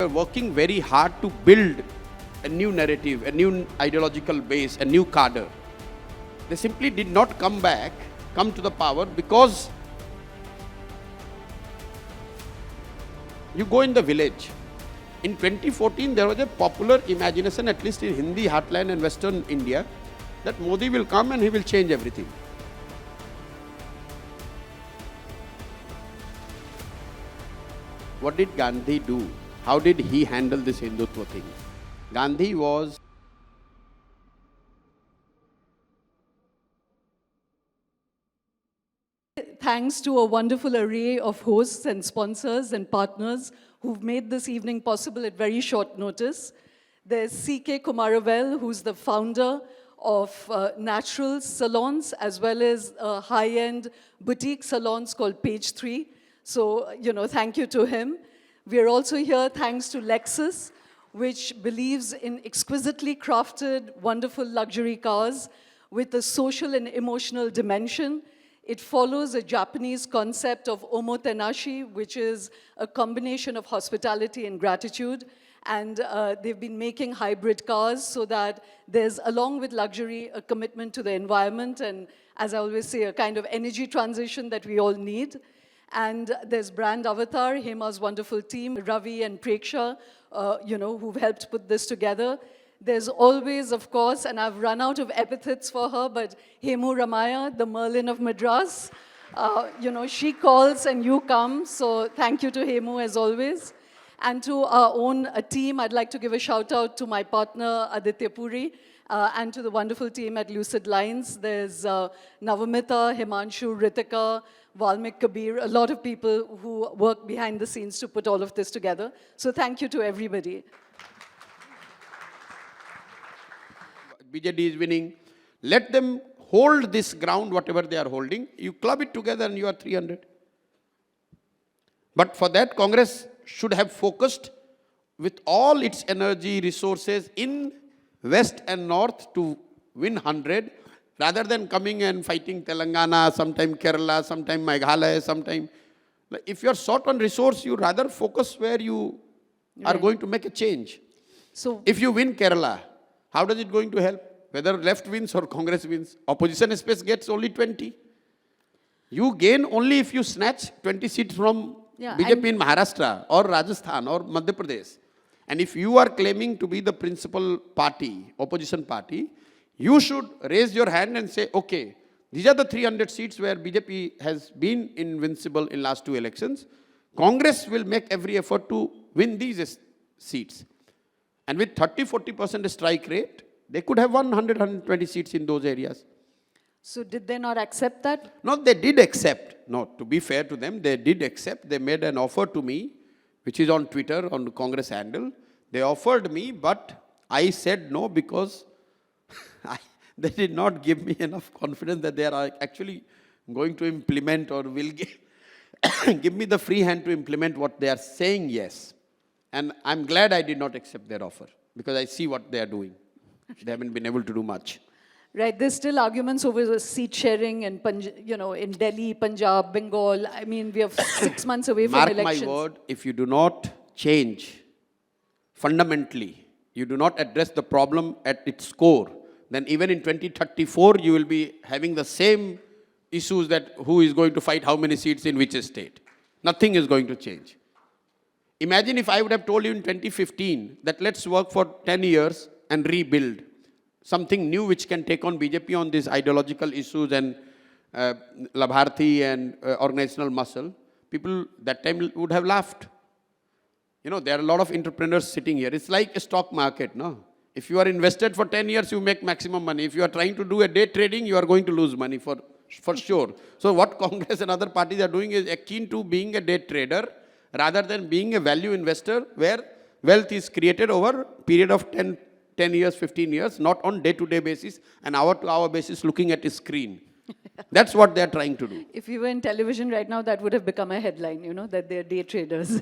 Are working very hard to build a new narrative, a new ideological base, a new cadre. They simply did not come to the power because you go in the village. In 2014, there was a popular imagination, at least in Hindi heartland and Western India, that Modi will come and he will change everything. What did Gandhi do? How did he handle this Hindutva thing? Gandhi was thanks to a wonderful array of hosts and sponsors and partners who've made this evening possible at very short notice. There's C.K. Kumaravel, who's the founder of natural salons as well as high-end boutique salons called Page 3. So, thank you to him. We are also here thanks to Lexus, which believes in exquisitely crafted, wonderful luxury cars with a social and emotional dimension. It follows a Japanese concept of omotenashi, which is a combination of hospitality and gratitude. And they've been making hybrid cars so that there's, along with luxury, a commitment to the environment and, as I always say, a kind of energy transition that we all need. And there's Brand Avatar, Hema's wonderful team, Ravi and Preksha, who've helped put this together. There's always, of course, and I've run out of epithets for her, but Hemu Ramaya, the Merlin of Madras. She calls and you come, so thank you to Hemu as always. And to our own team, I'd like to give a shout out to my partner, Aditya Puri, and to the wonderful team at Lucid Lines. There's Navamita, Himanshu, Ritika, Valmik Kabir, a lot of people who work behind the scenes to put all of this together. So thank you to everybody. BJD is winning. Let them hold this ground, whatever they are holding. You club it together and you are 300. But for that, Congress should have focused with all its energy, resources in West and North to win 100, rather than coming and fighting Telangana, sometime Kerala, sometime Meghalaya, sometime. If you are short on resource, you rather focus where you are going to make a change. So, if you win Kerala, how does it going to help? Whether left wins or Congress wins, opposition space gets only 20. You gain only if you snatch 20 seats from BJP in Maharashtra or Rajasthan or Madhya Pradesh. And if you are claiming to be the principal party, opposition party, you should raise your hand and say, okay, these are the 300 seats where BJP has been invincible in last 2 elections. Congress will make every effort to win these seats. And with 30-40% strike rate, they could have won 100-120 seats in those areas. So did they not accept that? No, they did accept. No, to be fair to them, they did accept. They made an offer to me, which is on Twitter, on the Congress handle. They offered me, but I said no because they did not give me enough confidence that they are actually going to implement or will give me the free hand to implement what they are saying yes. And I'm glad I did not accept their offer because I see what they are doing. They haven't been able to do much. Right, there's still arguments over the seat sharing in, in Delhi, Punjab, Bengal. I mean, we are 6 months away from elections. Mark my word, if you do not change fundamentally, you do not address the problem at its core, then even in 2034, you will be having the same issues that who is going to fight how many seats in which state. Nothing is going to change. Imagine if I would have told you in 2015 that let's work for 10 years and rebuild something new which can take on BJP on these ideological issues and Labharthi and organizational muscle. People that time would have laughed. There are a lot of entrepreneurs sitting here. It's like a stock market, no? If you are invested for 10 years, you make maximum money. If you are trying to do a day trading, you are going to lose money for sure. So what Congress and other parties are doing is akin to being a day trader rather than being a value investor where wealth is created over a period of 10 years, 15 years, not on day-to-day basis and hour-to-hour basis looking at a screen. That's what they're trying to do. If you were in television right now, that would have become a headline, that they're day traders.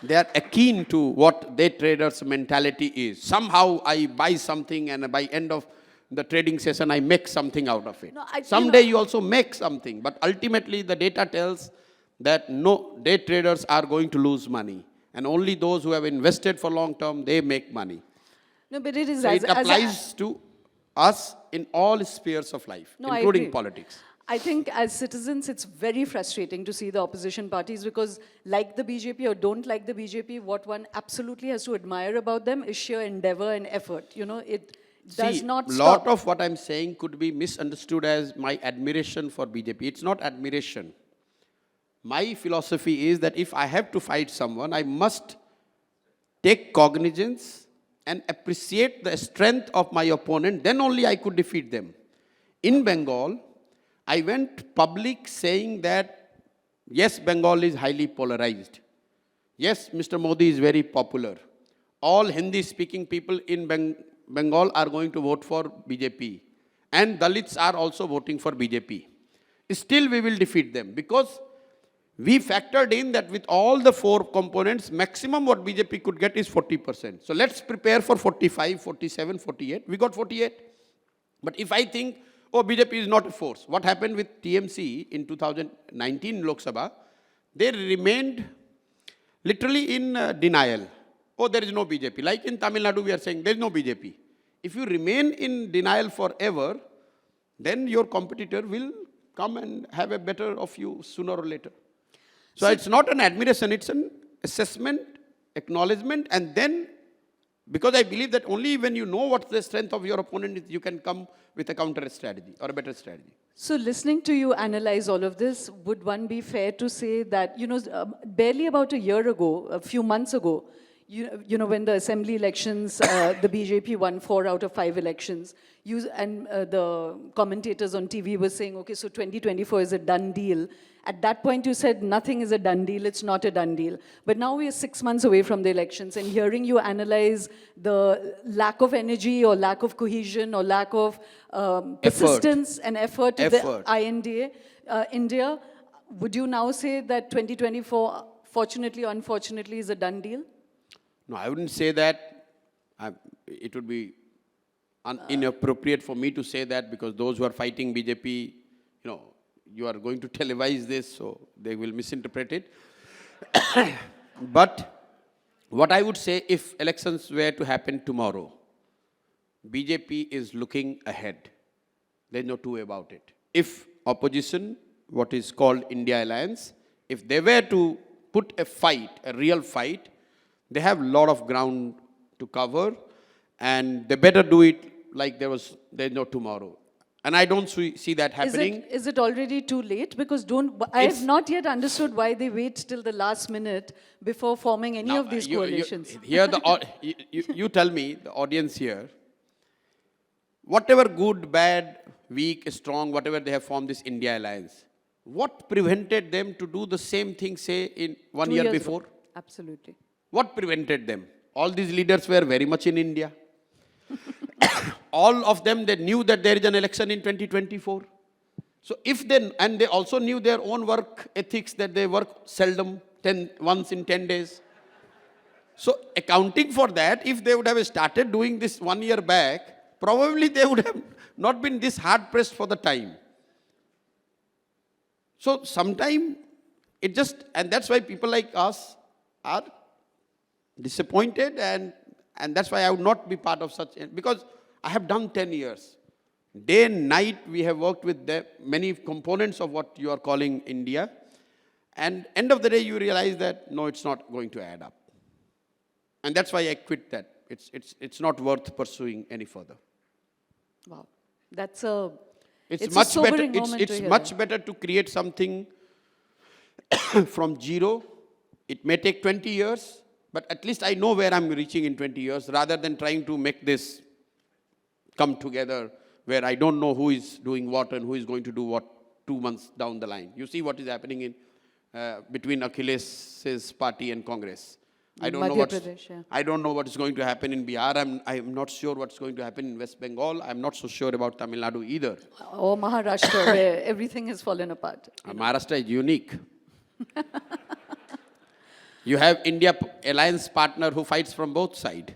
They are akin to what day traders' mentality is. Somehow I buy something and by end of the trading session, I make something out of it. No, someday you also make something, but ultimately the data tells that no, day traders are going to lose money. And only those who have invested for long term, they make money. No, but it is So as, it applies to us in all spheres of life, No, I including agree. politics. I think as citizens, it's very frustrating to see the opposition parties because, like the BJP or don't like the BJP, what one absolutely has to admire about them is sheer endeavor and effort. You know, it does not A stop. lot of what I'm saying could be misunderstood as my admiration for BJP. It's not admiration. My philosophy is that if I have to fight someone, I must take cognizance and appreciate the strength of my opponent, then only I could defeat them. In Bengal, I went public saying that, yes, Bengal is highly polarized. Yes, Mr. Modi is very popular. All Hindi-speaking people in Bengal are going to vote for BJP. And Dalits are also voting for BJP. Still, we will defeat them because we factored in that with all the four components, maximum what BJP could get is 40%. So let's prepare for 45, 47, 48. We got 48. But if I think, oh, BJP is not a force. What happened with TMC in 2019 Lok Sabha? They remained literally in denial. Oh, there is no BJP. Like in Tamil Nadu, we are saying there is no BJP. If you remain in denial forever, then your competitor will come and have a better of you sooner or later. So it's not an admiration, it's an assessment, acknowledgement, and then, because I believe that only when you know what the strength of your opponent is, you can come with a counter strategy or a better strategy. So listening to you analyze all of this, would one be fair to say that, barely about a year ago, a few months ago, when the assembly elections, the BJP won 4 out of 5 elections, and the commentators on TV were saying, okay, so 2024 is a done deal. At that point, you said nothing is a done deal, it's not a done deal. But now we are 6 months away from the elections, and hearing you analyze the lack of energy or lack of cohesion or lack of persistence and effort of the INDA, India, would you now say that 2024, fortunately or unfortunately, is a done deal? No, I wouldn't say that. It would be inappropriate for me to say that because those who are fighting BJP, you are going to televise this, so they will misinterpret it. But what I would say, if elections were to happen tomorrow, BJP is looking ahead. There's no two way about it. If opposition, what is called India Alliance, if they were to put a fight, a real fight, they have a lot of ground to cover, and they better do it like there's no tomorrow. And I don't see that happening. Is it already too late? Because I have not yet understood why they wait till the last minute before forming any of these coalitions. You tell me, the audience here, whatever good, bad, weak, strong, whatever they have formed this India Alliance, what prevented them to do the same thing, say, in 1 year before? Ago. Absolutely. What prevented them? All these leaders were very much in India. All of them, they knew that there is an election in 2024. So and they also knew their own work ethics, that they work seldom, once in 10 days. So accounting for that, if they would have started doing this 1 year back, probably they would have not been this hard pressed for the time. So sometime and that's why people like us are disappointed, and that's why I would not be part of such, because I have done 10 years. Day and night we have worked with many components of what you are calling India, and end of the day you realize that no, it's not going to add up. And that's why I quit that. It's not worth pursuing any further. Wow. It's a better. sobering moment It's much better to create something from zero. It may take 20 years, but at least I know where I'm reaching in 20 years, rather than trying to make this come together where I don't know who is doing what and who is going to do what 2 months down the line. You see what is happening in between Akhilesh's party and Congress. I don't know what is going to happen in Bihar. I'm not sure what's going to happen in West Bengal. I'm not so sure about Tamil Nadu either. Or Maharashtra, where everything has fallen apart. Maharashtra is unique. You have India alliance partner who fights from both sides.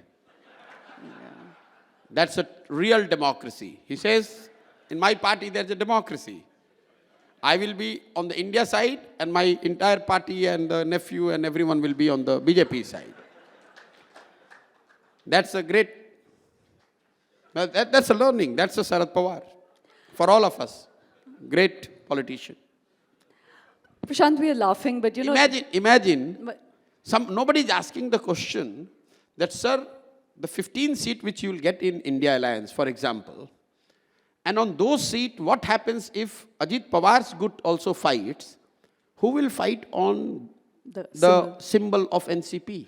That's a real democracy. He says, in my party there's a democracy. I will be on the India side, and my entire party and the nephew and everyone will be on the BJP side. That's a great, that's a learning. That's a Sharad Pawar. For all of us. Great politician. Prashant, we are laughing, but you know... Imagine, nobody is asking the question that, sir, the 15 seat which you will get in India Alliance, for example, and on those seats, what happens if Ajit Pawar's group also fights? Who will fight on the symbol of NCP?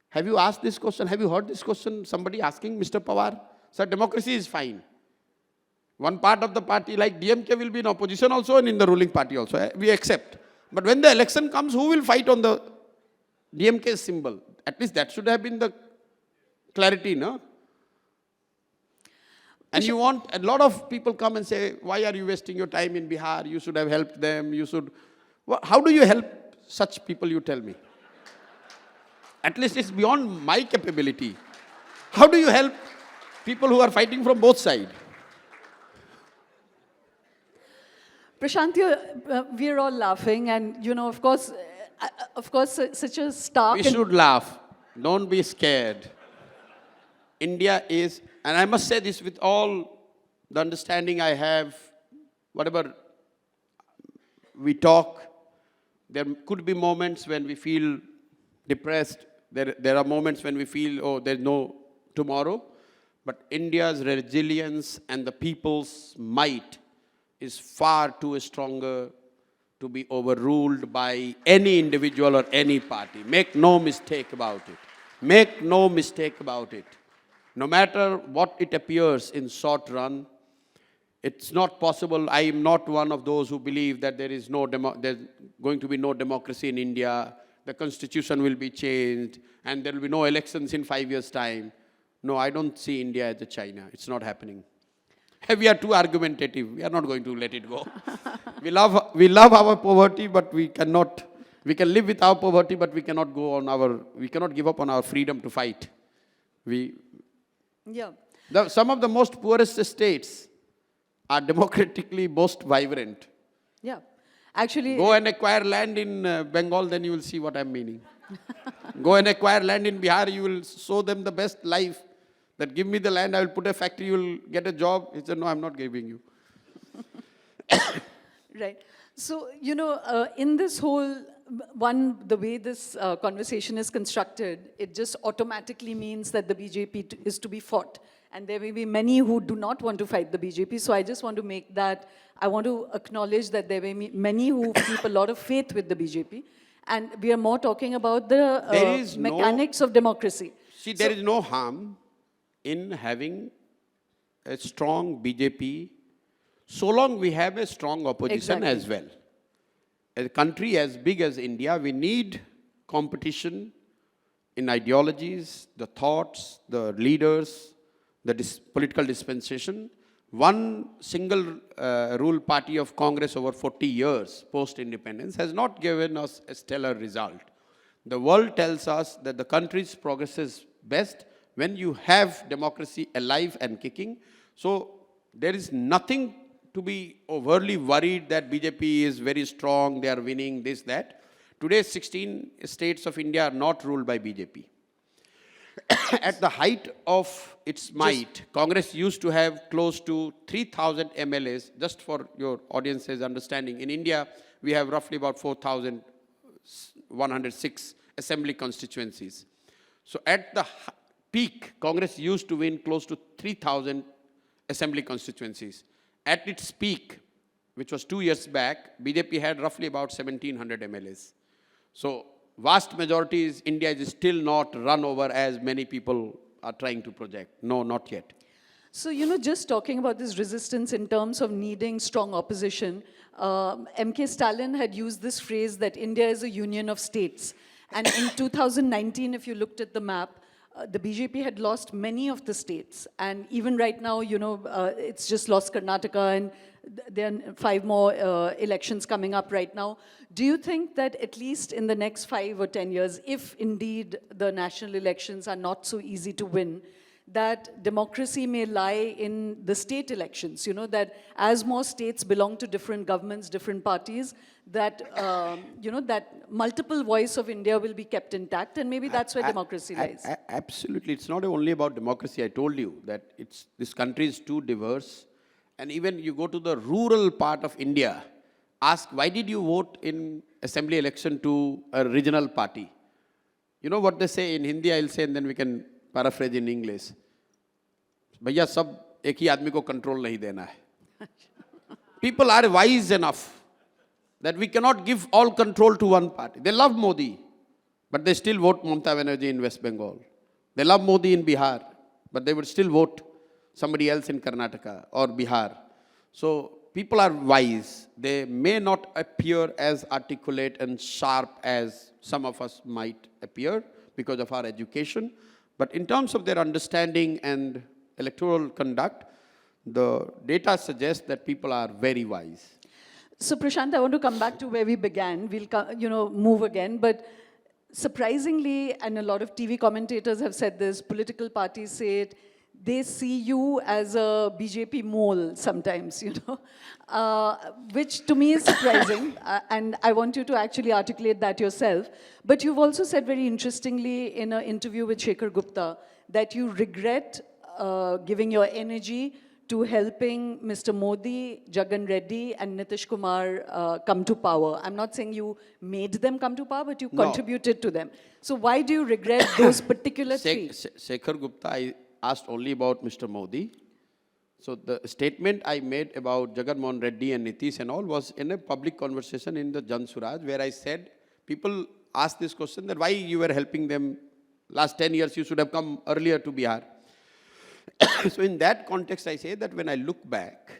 Have you asked this question? Have you heard this question? Somebody asking Mr. Pawar? Sir, democracy is fine. One part of the party like DMK will be in opposition also and in the ruling party also. We accept. But when the election comes, who will fight on the DMK symbol? At least that should have been the clarity, no? And you want, a lot of people come and say, why are you wasting your time in Bihar? You should have helped them. You should. Well, how do you help such people, you tell me? At least it's beyond my capability. How do you help people who are fighting from both sides? Prashant, we're all laughing, and you know, of course, such a stark. We should laugh. Don't be scared. India is, and I must say this with all the understanding I have, whatever we talk, there could be moments when we feel depressed. There are moments when we feel, oh, there's no tomorrow. But India's resilience and the people's might is far too stronger to be overruled by any individual or any party. Make no mistake about it. Make no mistake about it. No matter what it appears in short run, it's not possible. I am not one of those who believe that there's going to be no democracy in India. The constitution will be changed and there will be no elections in 5 years' time. No, I don't see India as a China. It's not happening. We are too argumentative. We are not going to let it go. We love our poverty, but we can live with our poverty, but we cannot give up on our freedom to fight. Some of the most poorest states are democratically most vibrant. Yeah. Actually, go and acquire land in Bengal, then you will see what I'm meaning. Go and acquire land in Bihar, you will show them the best life. That give me the land, I will put a factory, you will get a job. He said, no, I'm not giving you. Right. So, you know, in this whole, the way this conversation is constructed, it just automatically means that the BJP is to be fought. And there may be many who do not want to fight the BJP. So I just want to make that, I want to acknowledge that there may be many who keep a lot of faith with the BJP. And we are more talking about the mechanics of democracy. See, there is no harm in having a strong BJP, so long we have a strong opposition as well. A country as big as India, we need competition in ideologies, the thoughts, the leaders, the political dispensation. One single rule party of Congress over 40 years post-independence has not given us a stellar result. The world tells us that the country's progress is best when you have democracy alive and kicking. So there is nothing to be overly worried that BJP is very strong, they are winning, this, that. Today, 16 states of India are not ruled by BJP. At the height of its might, Congress used to have close to 3,000 MLAs, just for your audience's understanding. In India, we have roughly about 4,106 assembly constituencies. So at the peak, Congress used to win close to 3,000 assembly constituencies. At its peak, which was 2 years back, BJP had roughly about 1,700 MLAs. So vast majority is India is still not run over as many people are trying to project. No, not yet. So, you know, just talking about this resistance in terms of needing strong opposition, M.K. Stalin had used this phrase that India is a union of states. And in 2019, if you looked at the map, the BJP had lost many of the states. And even right now, you know, it's just lost Karnataka, and there are 5 more elections coming up right now. Do you think that at least in the next 5 or 10 years, if indeed the national elections are not so easy to win, that democracy may lie in the state elections, you know, that as more states belong to different governments, different parties, that, you know, that multiple voice of India will be kept intact, and maybe that's where democracy lies. Absolutely. It's not only about democracy. I told you that this country is too diverse. And even you go to the rural part of India, ask, why did you vote in assembly election to a regional party? You know what they say in Hindi, I'll say, and then we can paraphrase in English. भैया सब एक ही आदमी को control नहीं देना है. People are wise enough that we cannot give all control to one party. They love Modi, but they still vote Mamata Banerjee in West Bengal. They love Modi in Bihar, but they would still vote somebody else in Karnataka or Bihar. So people are wise. They may not appear as articulate and sharp as some of us might appear because of our education. But in terms of their understanding and electoral conduct, the data suggests that people are very wise. So Prashant, I want to come back to where we began. We'll, you know, move again. But surprisingly, and a lot of TV commentators have said this, political parties say it, they see you as a BJP mole sometimes, you know, which to me is surprising. And I want you to actually articulate that yourself. But you've also said very interestingly in an interview with Shekhar Gupta that you regret giving your energy to helping Mr. Modi, Jagan Reddy, and Nitish Kumar come to power. I'm not saying you made them come to power, but you contributed to them. So why do you regret those particular three? Shekhar Gupta, I asked only about Mr. Modi. So the statement I made about Jagan Mohan Reddy and Nitish and all was in a public conversation in the Jan Suraj, where I said, people asked this question that why you were helping them last 10 years, you should have come earlier to Bihar. So in that context, I say that when I look back,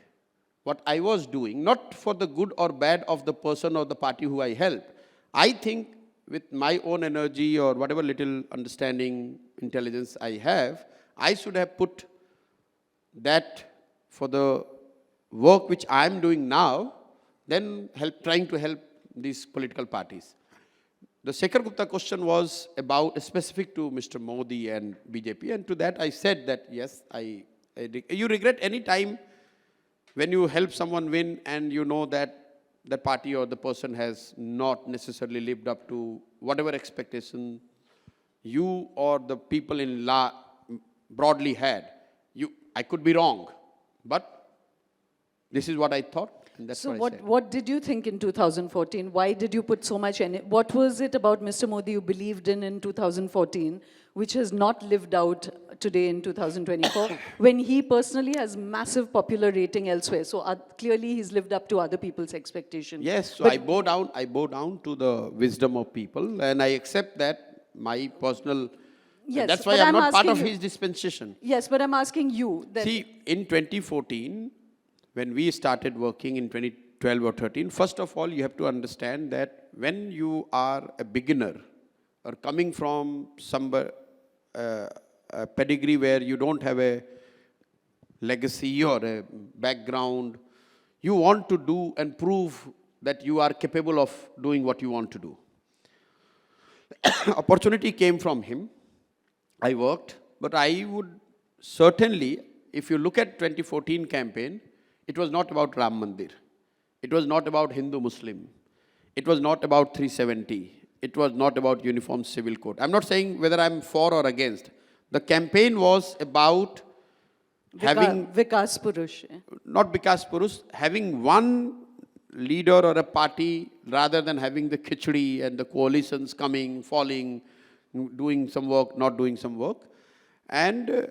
what I was doing, not for the good or bad of the person or the party who I helped, I think with my own energy or whatever little understanding, intelligence I have, I should have put that for the work which I am doing now, then trying to help these political parties. The Shekhar Gupta question was about specific to Mr. Modi and BJP, and to that I said that yes, you regret any time when you help someone win and you know that the party or the person has not necessarily lived up to whatever expectation you or the people in broadly had. I could be wrong, but this is what I thought. And that's so what I said. What did you think in 2014? Why did you put so much energy? What was it about Mr. Modi you believed in 2014, which has not lived out today in 2024, when he personally has massive popular rating elsewhere? So clearly he's lived up to other people's expectations. Yes, so I bow down to the wisdom of people, and I accept that my personal. Yes, that's why I'm not part of his dispensation. Yes, but I'm asking you. See, in 2014, when we started working in 2012 or 13, first of all, you have to understand that when you are a beginner or coming from a pedigree where you don't have a legacy or a background, you want to do and prove that you are capable of doing what you want to do. Opportunity came from him. I worked, but I would certainly, if you look at 2014 campaign, it was not about Ram Mandir. It was not about Hindu-Muslim. It was not about 370. It was not about uniform civil code. I'm not saying whether I'm for or against. The campaign was about having... Vikas Purush. Not Vikas Purush, having one leader or a party rather than having the khichdi and the coalitions coming, falling, doing some work, not doing some work. And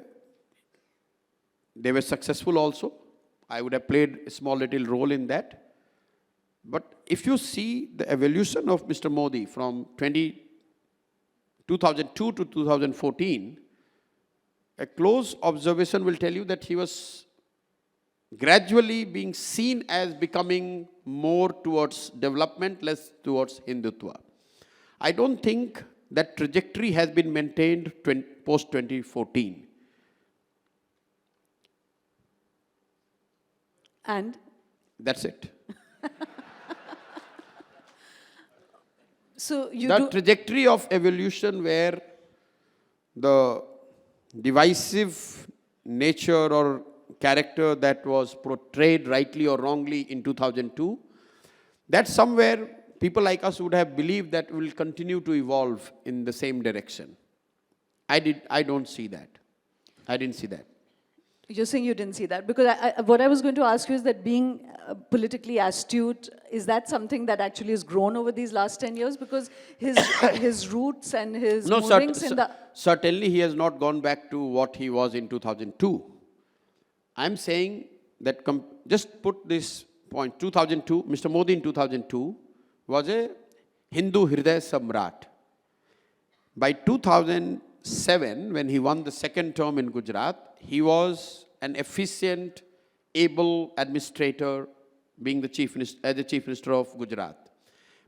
they were successful also. I would have played a small little role in that. But if you see the evolution of Mr. Modi from 2002 to 2014, a close observation will tell you that he was gradually being seen as becoming more towards development, less towards Hindutva. I don't think that trajectory has been maintained post-2014. And? That's it. So you the trajectory of evolution where the divisive nature or character that was portrayed rightly or wrongly in 2002, that somewhere people like us would have believed that will continue to evolve in the same direction. I don't see that. I didn't see that. You're saying you didn't see that? Because what I was going to ask you is that being politically astute, is that something that actually has grown over these last 10 years? Because his roots and his No, moorings in the... certainly he has not gone back to what he was in 2002. I'm saying that, just put this point, 2002, Mr. Modi in 2002 was a Hindu Hriday Samrat. By 2007, when he won the second term in Gujarat, he was an efficient, able administrator, being the chief minister of Gujarat.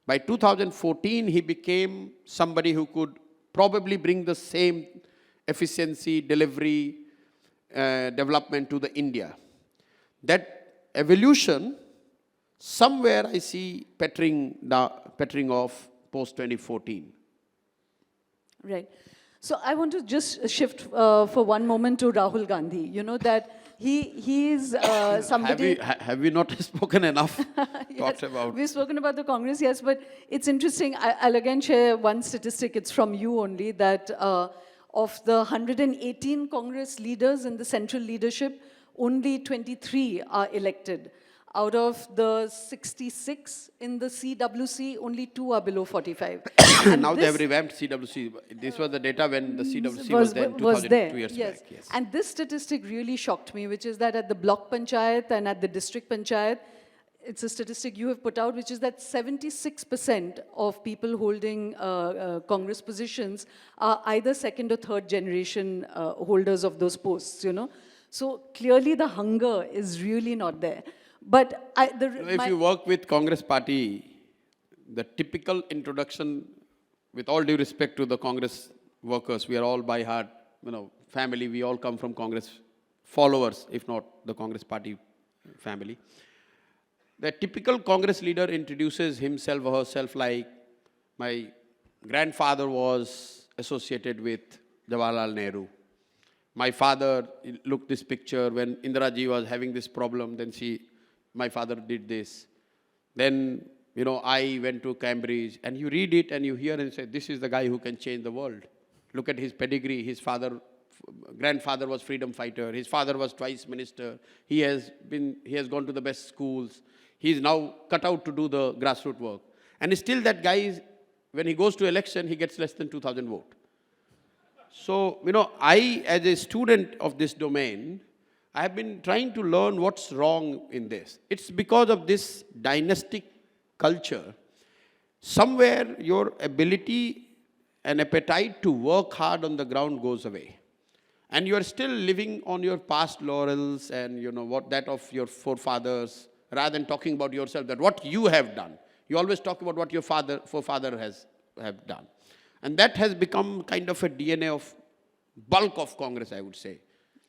By 2014, he became somebody who could probably bring the same efficiency, delivery, development to the India. That evolution, somewhere I see petering off post 2014. Right. So I want to just shift for one moment to Rahul Gandhi. You know that he is somebody... Have we not spoken enough? Yes, talked about... We've spoken about the Congress, yes, but it's interesting. I'll again share one statistic. It's from you only, that of the 118 Congress leaders in the central leadership, only 23 are elected. Out of the 66 in the CWC, only 2 are below 45. Now they have revamped CWC. This was the data when the CWC was there in 2 years yes. back. Yes. And this statistic really shocked me, which is that at the block panchayat and at the district panchayat, it's a statistic you have put out, which is that 76% of people holding Congress positions are either second or third generation holders of those posts, you know. So clearly the hunger is really not there. But if you work with Congress party, the typical introduction, with all due respect to the Congress workers, we are all by heart, family, we all come from Congress followers, if not the Congress party family. The typical Congress leader introduces himself or herself like, my grandfather was associated with Jawaharlal Nehru. My father looked this picture when Indira Ji was having this problem, then my father did this. Then, I went to Cambridge, and you read it and you hear and say, this is the guy who can change the world. Look at his pedigree. His grandfather was freedom fighter. His father was twice minister. He has gone to the best schools. He's now cut out to do the grassroots work. And still that guy, when he goes to election, he gets less than 2,000 votes. So, I, as a student of this domain, I have been trying to learn what's wrong in this. It's because of this dynastic culture. Somewhere your ability and appetite to work hard on the ground goes away. And you are still living on your past laurels and what that of your forefathers, rather than talking about yourself, that what you have done. You always talk about what your forefather have done. And that has become kind of a DNA of bulk of Congress, I would say.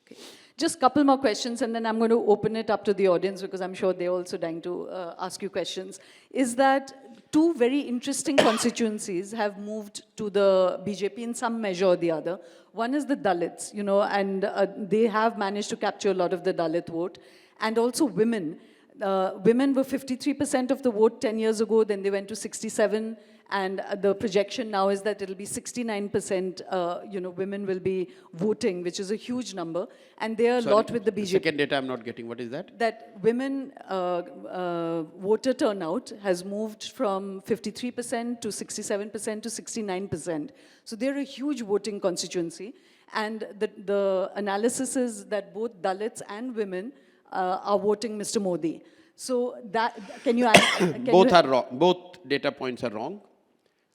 Okay. Just a couple more questions, and then I'm going to open it up to the audience because I'm sure they're also dying to ask you questions. Is that 2 very interesting constituencies have moved to the BJP in some measure or the other. One is the Dalits, and they have managed to capture a lot of the Dalit vote. And also women. Women were 53% of the vote 10 years ago, then they went to 67%. And the projection now is that it'll be 69%, women will be voting, which is a huge number. And they are a lot with the BJP. The second data I'm not getting. What is that? That women voter turnout has moved from 53% to 67% to 69%. So they're a huge voting constituency. And the analysis is that both Dalits and women are voting Mr. Modi. So that, can you add? Both are wrong. Both data points are wrong.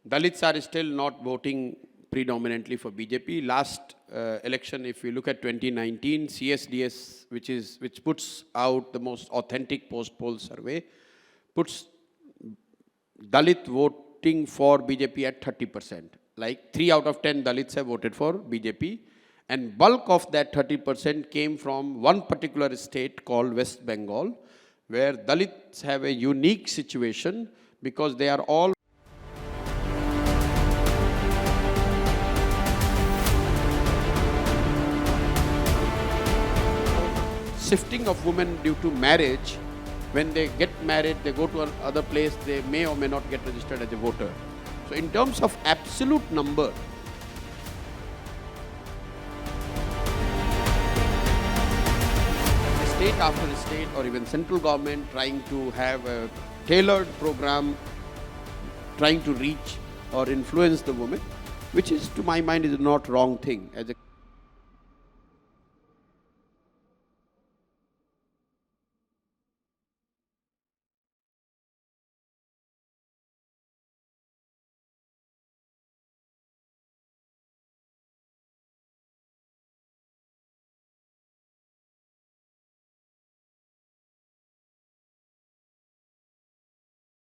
Dalits are still not voting predominantly for BJP. Last election, if you look at 2019, CSDS, which puts out the most authentic post-poll survey, puts Dalit voting for BJP at 30%. Like 3 out of 10 Dalits have voted for BJP. And bulk of that 30% came from one particular state called West Bengal, where Dalits have a unique situation because they are all shifting of women due to marriage. When they get married, they go to another place, they may or may not get registered as a voter. So in terms of absolute number, state after state or even central government trying to have a tailored program, trying to reach or influence the women, which is, to my mind, is not wrong thing. As a